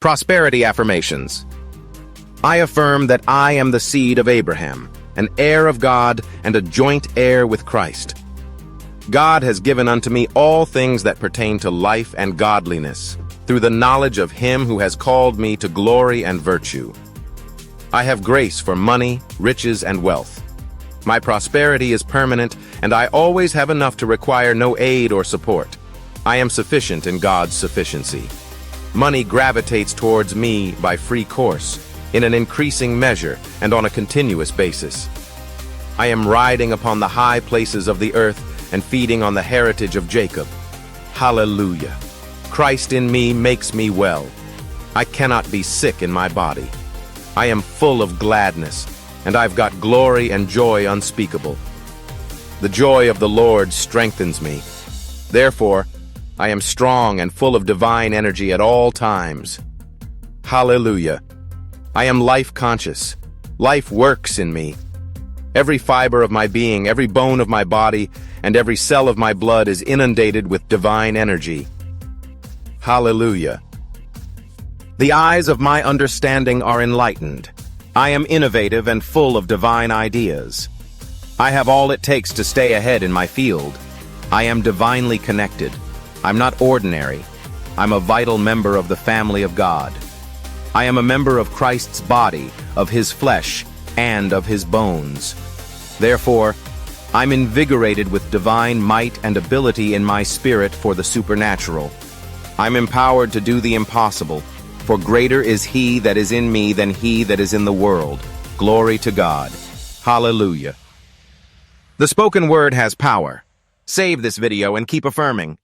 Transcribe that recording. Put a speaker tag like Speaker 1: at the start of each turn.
Speaker 1: Prosperity Affirmations. I affirm that I am the seed of Abraham, an heir of God and a joint heir with Christ. God has given unto me all things that pertain to life and godliness, through the knowledge of him who has called me to glory and virtue. I have grace for money, riches, and wealth. My prosperity is permanent, and I always have enough to require no aid or support. I am sufficient in God's sufficiency. Money gravitates towards me by free course, in an increasing measure and on a continuous basis. I am riding upon the high places of the earth and feeding on the heritage of Jacob. Hallelujah! Christ in me makes me well. I cannot be sick in my body. I am full of gladness, and I've got glory and joy unspeakable. The joy of the Lord strengthens me. Therefore, I am strong and full of divine energy at all times. Hallelujah! I am life-conscious. Life works in me. Every fiber of my being, every bone of my body, and every cell of my blood is inundated with divine energy. Hallelujah! The eyes of my understanding are enlightened. I am innovative and full of divine ideas. I have all it takes to stay ahead in my field. I am divinely connected. I'm not ordinary. I'm a vital member of the family of God. I am a member of Christ's body, of his flesh, and of his bones. Therefore, I'm invigorated with divine might and ability in my spirit for the supernatural. I'm empowered to do the impossible, for greater is he that is in me than he that is in the world. Glory to God. Hallelujah. The spoken word has power. Save this video and keep affirming.